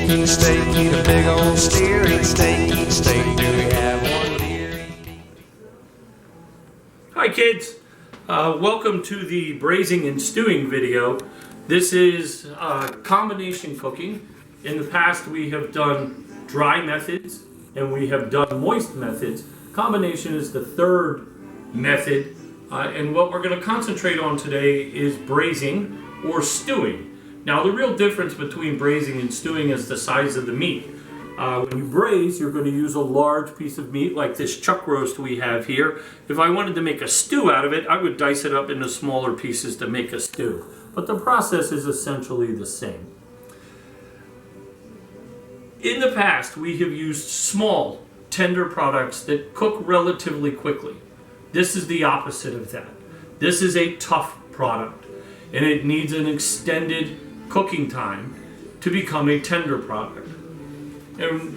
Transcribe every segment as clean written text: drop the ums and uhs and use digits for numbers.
eat steak, eat a big old steer, eat steak, eat steak. Do we have one deer? Hi kids, welcome to the braising and stewing video. This is combination cooking. In the past we have done dry methods and we have done moist methods. Combination is the third method, and what we're going to concentrate on today is braising or stewing. Now the real difference between braising and stewing is the size of the meat. When you braise, you're going to use a large piece of meat like this chuck roast we have here. If I wanted to make a stew out of it, I would dice it up into smaller pieces to make a stew. But the process is essentially the same. In the past, we have used small, tender products that cook relatively quickly. This is the opposite of that. This is a tough product, and it needs an extended cooking time to become a tender product. And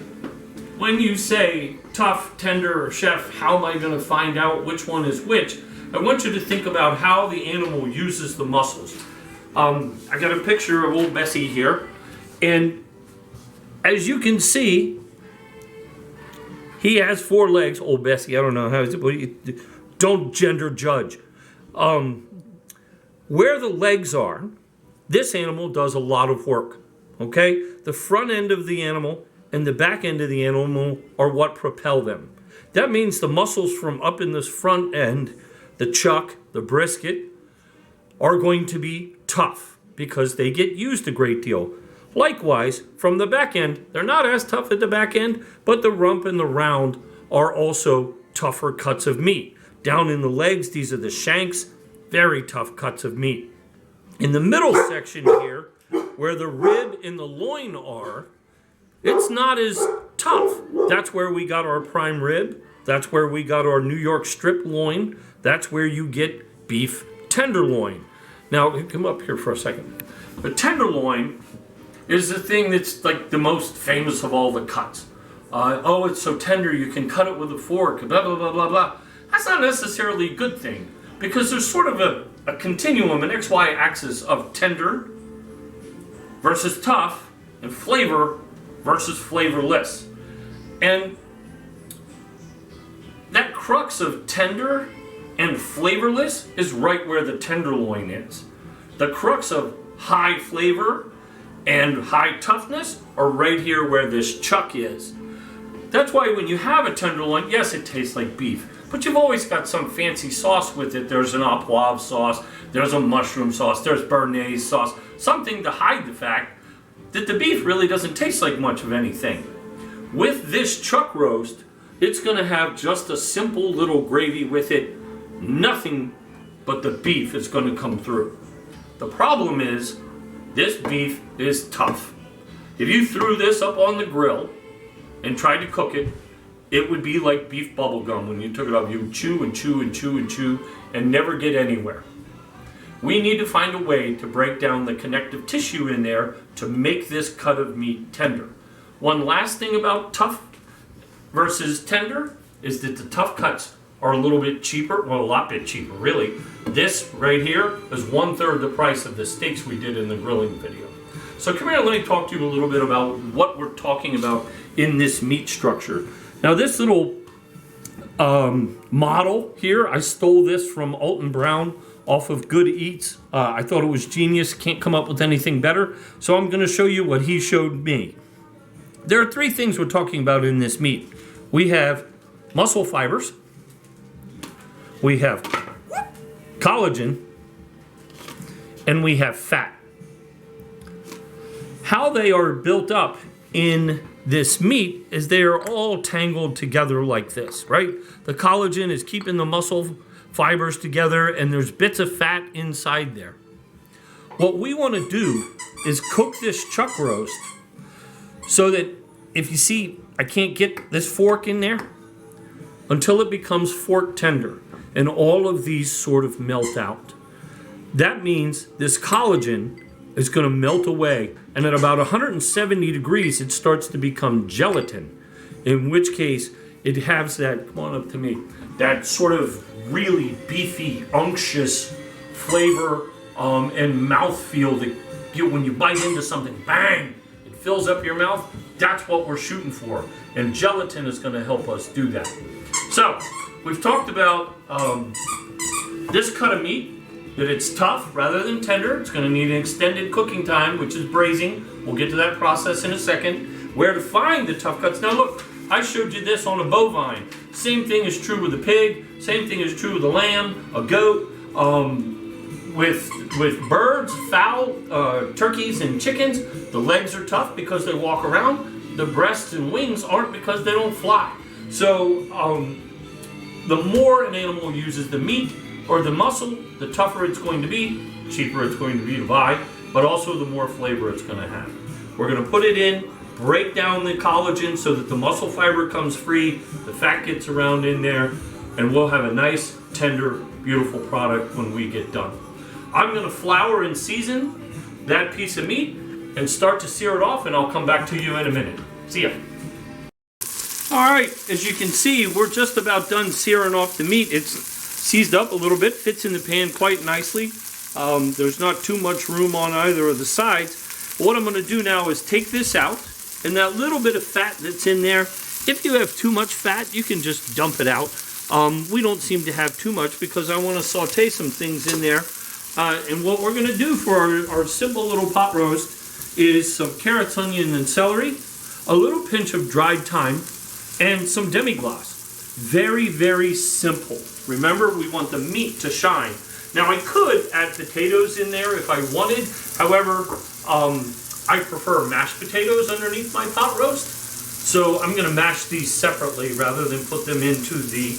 when you say tough, tender, or chef, how am I going to find out which one is which? I want you to think about how the animal uses the muscles. I got a picture of old Bessie here, and as you can see, he has 4 legs. Old Bessie, I don't know how is it, but don't gender judge. Where the legs are, this animal does a lot of work, okay? The front end of the animal and the back end of the animal are what propel them. That means the muscles from up in this front end, the chuck, the brisket, are going to be tough because they get used a great deal. Likewise, from the back end, they're not as tough at the back end, but the rump and the round are also tougher cuts of meat. Down in the legs, these are the shanks, very tough cuts of meat. In the middle section here, where the rib and the loin are, it's not as tough. That's where we got our prime rib. That's where we got our New York strip loin. That's where you get beef tenderloin. Now, come up here for a second. The tenderloin is the thing that's like the most famous of all the cuts. Oh, it's so tender you can cut it with a fork, blah, blah, blah, blah, blah. That's not necessarily a good thing because there's sort of a continuum, an XY axis of tender versus tough and flavor versus flavorless. And that crux of tender and flavorless is right where the tenderloin is. The crux of high flavor and high toughness are right here where this chuck is. That's why when you have a tenderloin, yes, it tastes like beef, but you've always got some fancy sauce with it. There's an au poivre sauce, there's a mushroom sauce, there's béarnaise sauce, something to hide the fact that the beef really doesn't taste like much of anything. With this chuck roast, it's going to have just a simple little gravy with it. Nothing but the beef is going to come through. The problem is, this beef is tough. If you threw this up on the grill and tried to cook it, it would be like beef bubble gum. When you took it off, you would chew and chew and chew and chew and never get anywhere. We need to find a way to break down the connective tissue in there to make this cut of meat tender. One last thing about tough versus tender is that the tough cuts are a little bit cheaper, well, a lot bit cheaper, really. This right here is 1/3 the price of the steaks we did in the grilling video. So come here, let me talk to you a little bit about what we're talking about in this meat structure. Now this little model here, I stole this from Alton Brown off of Good Eats. I thought it was genius, can't come up with anything better, so I'm gonna show you what he showed me. There are 3 things we're talking about in this meat. We have muscle fibers, we have collagen, and we have fat. How they are built up in this meat is they are all tangled together like this, right? The collagen is keeping the muscle fibers together, and there's bits of fat inside there. What we want to do is cook this chuck roast so that if you see, I can't get this fork in there until it becomes fork tender and all of these sort of melt out. That means this collagen is going to melt away, and at about 170 degrees it starts to become gelatin, in which case it has that, come on up to me, that sort of really beefy, unctuous flavor and mouthfeel that when you bite into something, bang, it fills up your mouth, that's what we're shooting for. And gelatin is going to help us do that. So, we've talked about this cut of meat, that it's tough rather than tender. It's going to need an extended cooking time, which is braising. We'll get to that process in a second. Where to find the tough cuts. Now look, I showed you this on a bovine. Same thing is true with a pig. Same thing is true with a lamb, a goat. With birds, fowl, turkeys, and chickens, the legs are tough because they walk around. The breasts and wings aren't because they don't fly. So the more an animal uses the meat or the muscle, the tougher it's going to be, cheaper it's going to be to buy, but also the more flavor it's going to have. We're going to put it in, break down the collagen so that the muscle fiber comes free, the fat gets around in there, and we'll have a nice, tender, beautiful product when we get done. I'm going to flour and season that piece of meat and start to sear it off, and I'll come back to you in a minute. See ya. Alright, as you can see, we're just about done searing off the meat. It's seized up a little bit, fits in the pan quite nicely. There's not too much room on either of the sides. What I'm going to do now is take this out, and that little bit of fat that's in there, if you have too much fat, you can just dump it out. We don't seem to have too much because I want to saute some things in there. And what we're going to do for our simple little pot roast is some carrots, onion, and celery, a little pinch of dried thyme, and some demi-glace. Very, very simple. Remember, we want the meat to shine. Now, I could add potatoes in there if I wanted. However, I prefer mashed potatoes underneath my pot roast. So I'm going to mash these separately rather than put them into the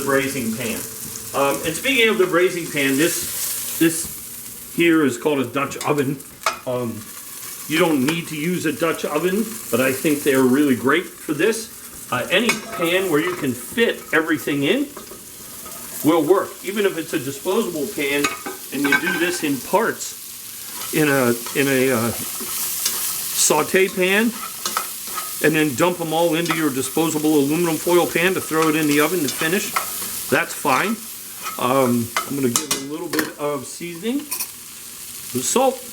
braising pan. And speaking of the braising pan, this here is called a Dutch oven. You don't need to use a Dutch oven, but I think they're really great for this. Any pan where you can fit everything in will work. Even if it's a disposable pan and you do this in parts in a saute pan and then dump them all into your disposable aluminum foil pan to throw it in the oven to finish, that's fine. I'm going to give a little bit of seasoning with salt.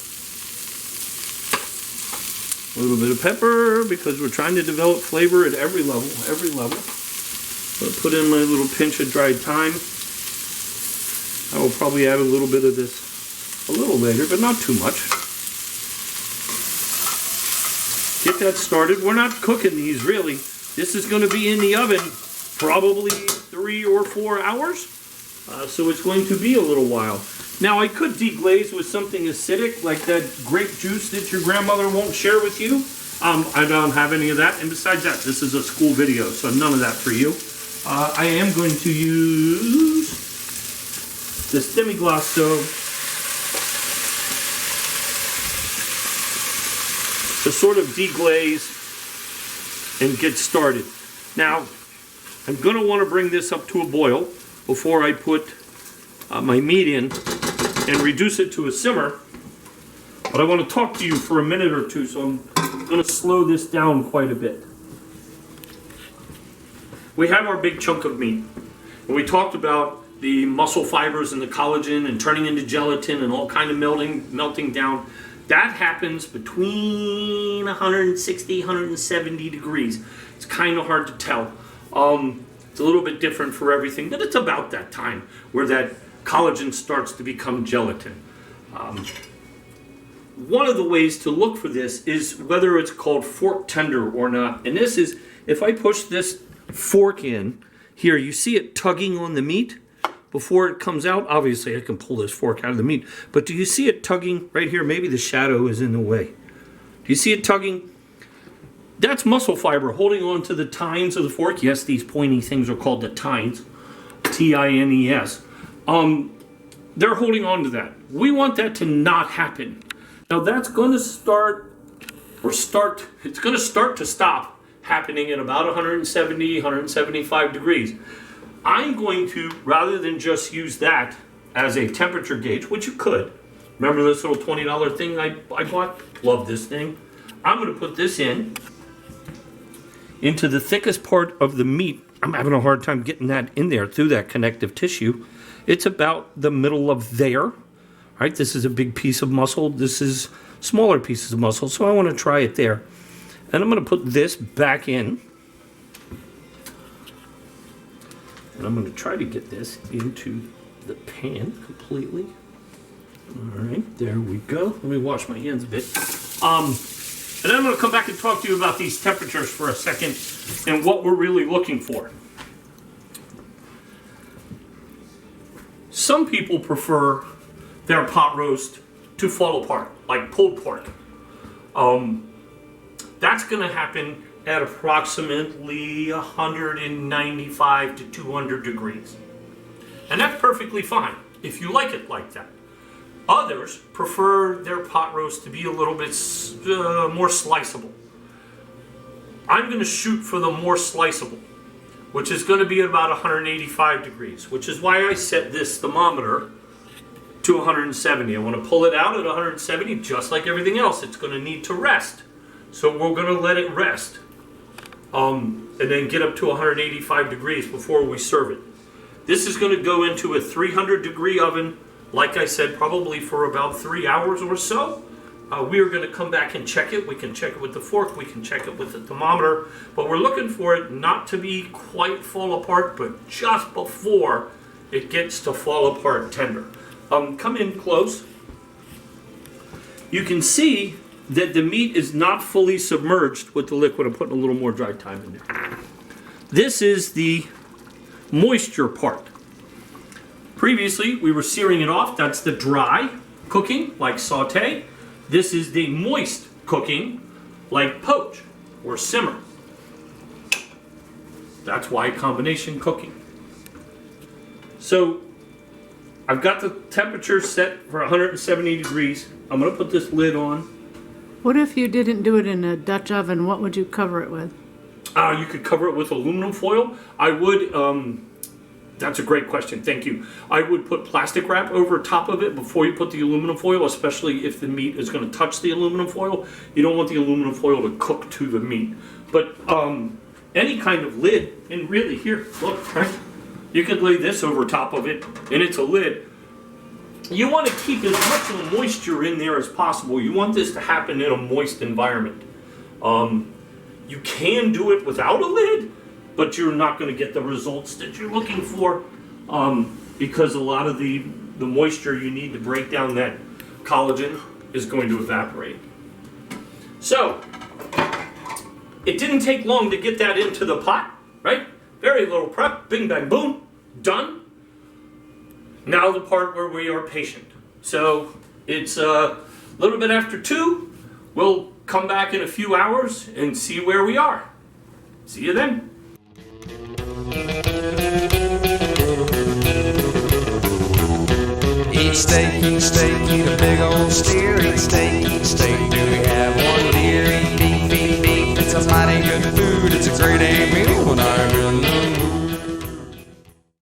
A little bit of pepper because we're trying to develop flavor at every level. I'll put in my little pinch of dried thyme. I will probably add a little bit of this a little later, but not too much. Get that started. We're not cooking these really. This is going to be in the oven probably 3 or 4 hours. So it's going to be a little while. Now I could deglaze with something acidic like that grape juice that your grandmother won't share with you. I don't have any of that. And besides that, this is a school video, so none of that for you. I am going to use this demi-glace dough to sort of deglaze and get started. Now, I'm going to want to bring this up to a boil before I put my meat in and reduce it to a simmer. But I want to talk to you for a minute or two, so I'm going to slow this down quite a bit. We have our big chunk of meat, and we talked about the muscle fibers and the collagen and turning into gelatin and all kind of melting down. That happens between 160, 170 degrees. It's kind of hard to tell. It's a little bit different for everything, but it's about that time where that collagen starts to become gelatin. One of the ways to look for this is whether it's called fork tender or not. And this is, if I push this fork in, here, you see it tugging on the meat before it comes out. Obviously, I can pull this fork out of the meat, but do you see it tugging right here? Maybe the shadow is in the way. Do you see it tugging? That's muscle fiber holding on to the tines of the fork. Yes, these pointy things are called the tines, T-I-N-E-S. They're holding on to that. We want that to not happen. Now that's going to it's going to start to stop happening at about 170, 175 degrees. I'm going to, rather than just use that as a temperature gauge, which you could. Remember this little $20 thing I bought? Love this thing. I'm going to put this into the thickest part of the meat. I'm having a hard time getting that in there through that connective tissue. It's about the middle of there, right? This is a big piece of muscle. This is smaller pieces of muscle. So I want to try it there. And I'm going to put this back in. And I'm going to try to get this into the pan completely. All right, there we go. Let me wash my hands a bit. And then I'm going to come back and talk to you about these temperatures for a second and what we're really looking for. Some people prefer their pot roast to fall apart, like pulled pork. That's going to happen at approximately 195 to 200 degrees. And that's perfectly fine if you like it like that. Others prefer their pot roast to be a little bit more sliceable. I'm going to shoot for the more sliceable, which is going to be about 185 degrees, which is why I set this thermometer to 170. I want to pull it out at 170, just like everything else. It's going to need to rest. So we're going to let it rest and then get up to 185 degrees before we serve it. This is going to go into a 300 degree oven, like I said, probably for about 3 hours or so. We are going to come back and check it. We can check it with the fork. We can check it with the thermometer. But we're looking for it not to be quite fall apart, but just before it gets to fall apart tender. Come in close. You can see that the meat is not fully submerged with the liquid. I'm putting a little more dry time in there. This is the moisture part. Previously, we were searing it off. That's the dry cooking, like saute. This is the moist cooking, like poach or simmer. That's why combination cooking. So, I've got the temperature set for 170 degrees. I'm going to put this lid on. What if you didn't do it in a Dutch oven? What would you cover it with? You could cover it with aluminum foil. I would, that's a great question, thank you. I would put plastic wrap over top of it before you put the aluminum foil, especially if the meat is going to touch the aluminum foil. You don't want the aluminum foil to cook to the meat. But any kind of lid, and really here, look, right? You could lay this over top of it, and it's a lid. You want to keep as much moisture in there as possible. You want this to happen in a moist environment. You can do it without a lid, but you're not going to get the results that you're looking for because a lot of the moisture you need to break down that collagen is going to evaporate. So, it didn't take long to get that into the pot, right? Very little prep, bing, bang, boom, done. Now the part where we are patient. So it's a little bit after 2. We'll come back in a few hours and see where we are. See you then. Eat steak, eat a big old steer, eat steak, do we